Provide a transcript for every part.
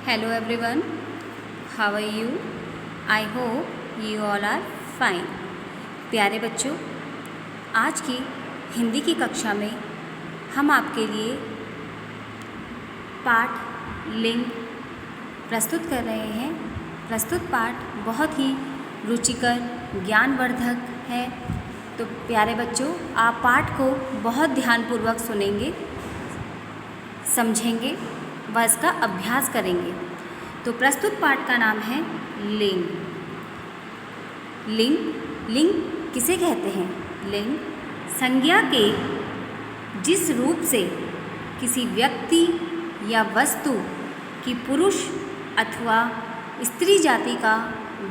Hello everyone, how are you? I hope you all are fine. प्यारे बच्चों, आज की हिंदी की कक्षा में हम आपके लिए पाठ लिंग प्रस्तुत कर रहे हैं। प्रस्तुत पाठ बहुत ही रुचिकर ज्ञानवर्धक है। तो प्यारे बच्चों, आप पाठ को बहुत ध्यानपूर्वक सुनेंगे, समझेंगे व इसका अभ्यास करेंगे। तो प्रस्तुत पाठ का नाम है लिंग। लिंग लिंग किसे कहते हैं? लिंग संज्ञा के जिस रूप से किसी व्यक्ति या वस्तु की पुरुष अथवा स्त्री जाति का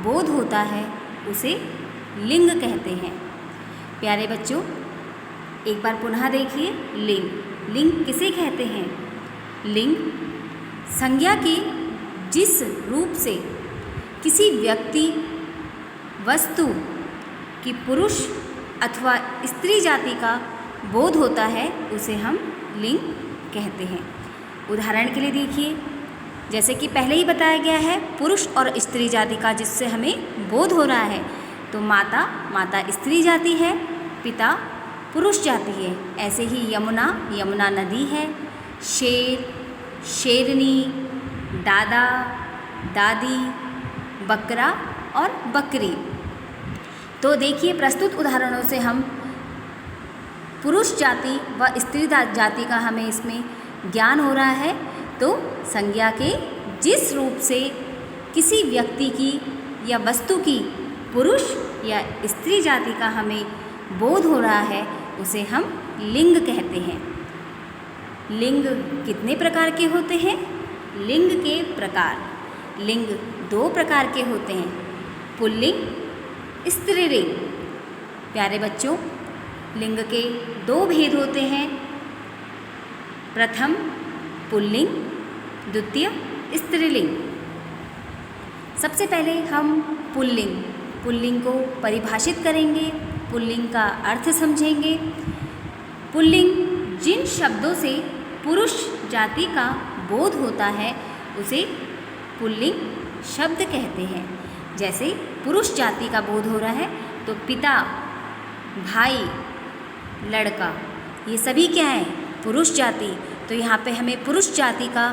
बोध होता है, उसे लिंग कहते हैं। प्यारे बच्चों, एक बार पुनः देखिए। लिंग लिंग किसे कहते हैं? लिंग संज्ञा के जिस रूप से किसी व्यक्ति वस्तु की पुरुष अथवा स्त्री जाति का बोध होता है, उसे हम लिंग कहते हैं। उदाहरण के लिए देखिए, जैसे कि पहले ही बताया गया है, पुरुष और स्त्री जाति का जिससे हमें बोध हो रहा है, तो माता माता स्त्री जाति है, पिता पुरुष जाति है। ऐसे ही यमुना यमुना नदी है, शेर शेरनी, दादा दादी, बकरा और बकरी। तो देखिए, प्रस्तुत उदाहरणों से हम पुरुष जाति व स्त्री जाति का हमें इसमें ज्ञान हो रहा है। तो संज्ञा के जिस रूप से किसी व्यक्ति की या वस्तु की पुरुष या स्त्री जाति का हमें बोध हो रहा है, उसे हम लिंग कहते हैं। लिंग कितने प्रकार के होते हैं? लिंग के प्रकार, लिंग दो प्रकार के होते हैं, पुल्लिंग, स्त्रीलिंग। प्यारे बच्चों, लिंग के दो भेद होते हैं। प्रथम पुल्लिंग, द्वितीय स्त्रीलिंग। सबसे पहले हम पुल्लिंग को परिभाषित करेंगे, पुल्लिंग का अर्थ समझेंगे। पुल्लिंग जिन शब्दों से पुरुष जाति का बोध होता है, उसे पुल्लिंग शब्द कहते हैं। जैसे पुरुष जाति का बोध हो रहा है, तो पिता, भाई, लड़का, ये सभी क्या है? पुरुष जाति। तो यहाँ पे हमें पुरुष जाति का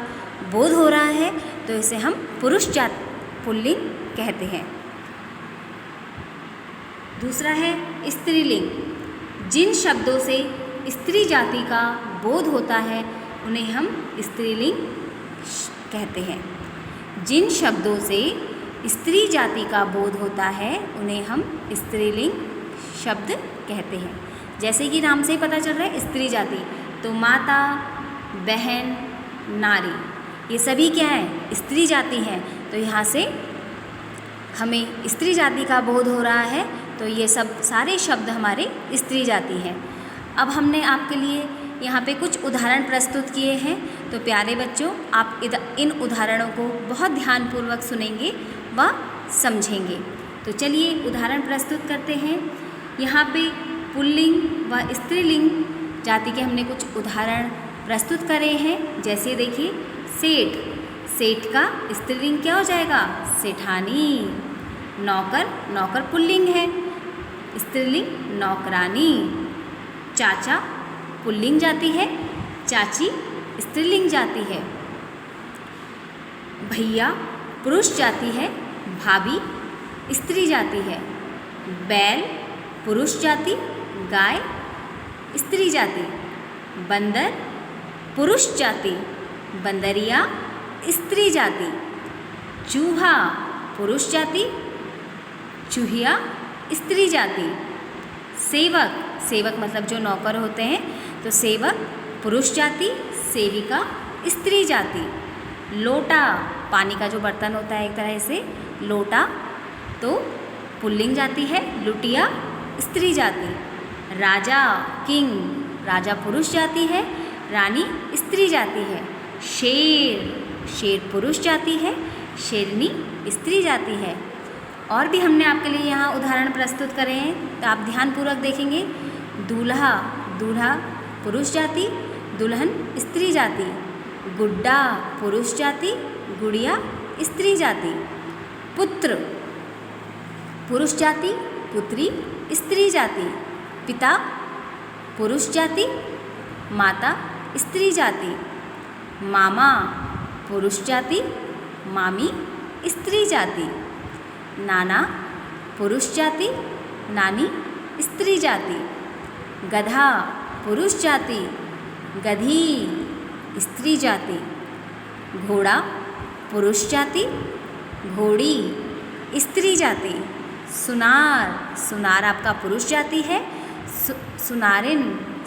बोध हो रहा है, तो इसे हम पुरुष जाति पुल्लिंग कहते हैं। दूसरा है स्त्रीलिंग। जिन शब्दों से स्त्री जाति का बोध होता है, उन्हें हम स्त्रीलिंग कहते हैं। जिन शब्दों से स्त्री जाति का बोध होता है, उन्हें हम स्त्रीलिंग शब्द कहते हैं। जैसे कि नाम से ही पता चल रहा है, स्त्री जाति, तो माता, बहन, नारी, ये सभी क्या है? स्त्री जाति है। तो यहाँ से हमें स्त्री जाति का बोध हो रहा है, तो ये सब सारे शब्द हमारे स्त्री जाति हैं। अब हमने आपके लिए यहाँ पे कुछ उदाहरण प्रस्तुत किए हैं। तो प्यारे बच्चों, आप इन उदाहरणों को बहुत ध्यानपूर्वक सुनेंगे व समझेंगे। तो चलिए उदाहरण प्रस्तुत करते हैं। यहाँ पे पुल्लिंग व स्त्रीलिंग जाति के हमने कुछ उदाहरण प्रस्तुत करे हैं। जैसे देखिए, सेठ, सेठ का स्त्रीलिंग क्या हो जाएगा? सेठानी। नौकर, नौकर पुल्लिंग है, स्त्रीलिंग नौकरानी। चाचा पुल्लिंग जाति है, चाची स्त्रीलिंग जाति है। भैया पुरुष जाति है, भाभी स्त्री जाति है। बैल पुरुष जाति, गाय स्त्री जाति। बंदर पुरुष जाति, बंदरिया स्त्री जाति। चूहा पुरुष जाति, चूहिया स्त्री जाति। सेवक, सेवक मतलब जो नौकर होते हैं, तो सेवक पुरुष जाति, सेविका स्त्री जाति। लोटा, पानी का जो बर्तन होता है एक तरह से, लोटा तो पुल्लिंग जाति है, लुटिया स्त्री जाति। राजा, किंग, राजा पुरुष जाति है, रानी स्त्री जाति है। शेर, शेर पुरुष जाति है, शेरनी स्त्री जाति है। और भी हमने आपके लिए यहाँ उदाहरण प्रस्तुत करे हैं, तो आप ध्यानपूर्वक देखेंगे। दूल्हा, दूल्हा पुरुष जाति, दुल्हन स्त्री जाति। गुड्डा पुरुष जाति, गुड़िया स्त्री जाति। पुत्र पुरुष जाति, पुत्री स्त्री जाति। पिता पुरुष जाति, माता स्त्री जाति। मामा पुरुष जाति, मामी स्त्री जाति। नाना पुरुष जाति, नानी स्त्री जाति। गधा पुरुष जाति, गधी स्त्री जाति। घोड़ा पुरुष जाति, घोड़ी स्त्री जाति। सुनार, सुनार आपका पुरुष जाति है, सुनारिन,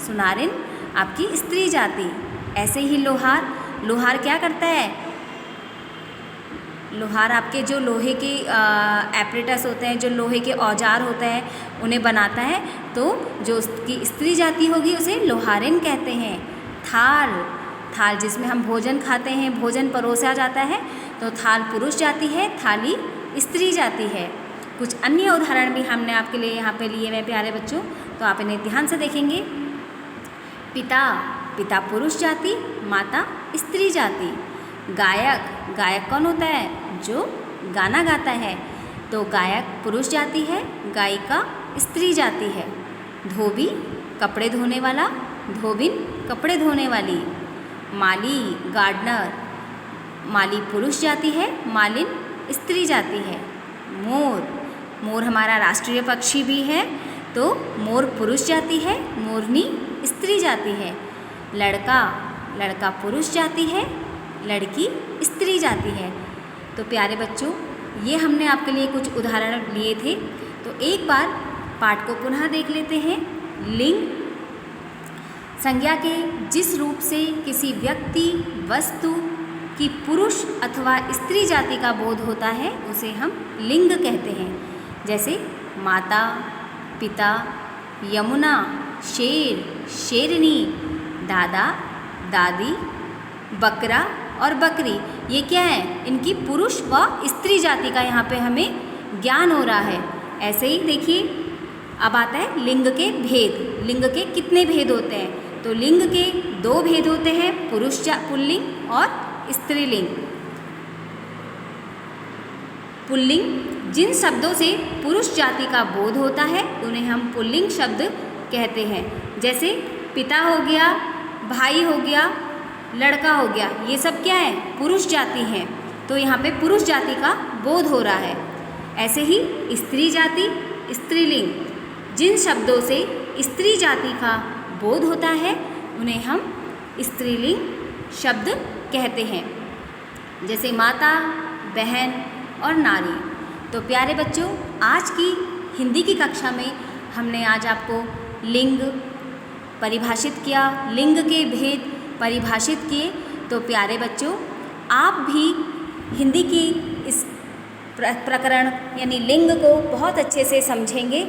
सुनारिन आपकी स्त्री जाति। ऐसे ही लोहार, लोहार क्या करता है? लोहार आपके जो लोहे के एपरेटस होते हैं, जो लोहे के औजार होते हैं, उन्हें बनाता है, तो जो उसकी स्त्री जाति होगी उसे लोहारिन कहते हैं। थाल, थाल जिसमें हम भोजन खाते हैं, भोजन परोसा जाता है, तो थाल पुरुष जाति है, थाली स्त्री जाति है। कुछ अन्य उदाहरण भी हमने आपके लिए यहाँ पे लिए हैं प्यारे बच्चों, तो आप इन्हें ध्यान से देखेंगे। पिता, पिता पुरुष जाति, माता स्त्री जाति। गायक, गायक कौन होता है? जो गाना गाता है, तो गायक पुरुष जाति है, गायिका स्त्री जाति है। धोबी कपड़े धोने वाला, धोबिन कपड़े धोने वाली। माली गार्डनर, माली पुरुष जाति है, मालिन स्त्री जाति है। मोर, मोर हमारा राष्ट्रीय पक्षी भी है, तो मोर पुरुष जाति है, मोरनी स्त्री जाति है। लड़का, लड़का पुरुष जाति है, लड़की स्त्री जाति है। तो प्यारे बच्चों, ये हमने आपके लिए कुछ उदाहरण लिए थे, तो एक बार पाठ को पुनः देख लेते हैं। लिंग संज्ञा के जिस रूप से किसी व्यक्ति, वस्तु की पुरुष अथवा स्त्री जाति का बोध होता है, उसे हम लिंग कहते हैं। जैसे माता, पिता, यमुना, शेर, शेरनी, दादा, दादी, बकरा और बकरी, ये क्या है? इनकी पुरुष व स्त्री जाति का यहाँ पे हमें ज्ञान हो रहा है। ऐसे ही देखिए, अब आता है लिंग के भेद। लिंग के कितने भेद होते हैं? तो लिंग के 2 भेद होते हैं, पुल्लिंग और स्त्रीलिंग। पुल्लिंग जिन शब्दों से पुरुष जाति का बोध होता है, उन्हें हम पुल्लिंग शब्द कहते हैं। जैसे पिता हो गया, भाई हो गया, लड़का हो गया, ये सब क्या है? पुरुष जाति हैं, तो यहाँ पे पुरुष जाति का बोध हो रहा है। ऐसे ही स्त्री जाति, स्त्रीलिंग, जिन शब्दों से स्त्री जाति का बोध होता है, उन्हें हम स्त्रीलिंग शब्द कहते हैं। जैसे माता, बहन और नारी। तो प्यारे बच्चों, आज की हिंदी की कक्षा में हमने आज आपको लिंग परिभाषित किया, लिंग के भेद परिभाषित किए। तो प्यारे बच्चों, आप भी हिंदी की इस प्रकरण यानी लिंग को बहुत अच्छे से समझेंगे,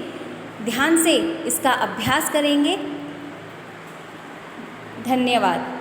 ध्यान से इसका अभ्यास करेंगे। धन्यवाद।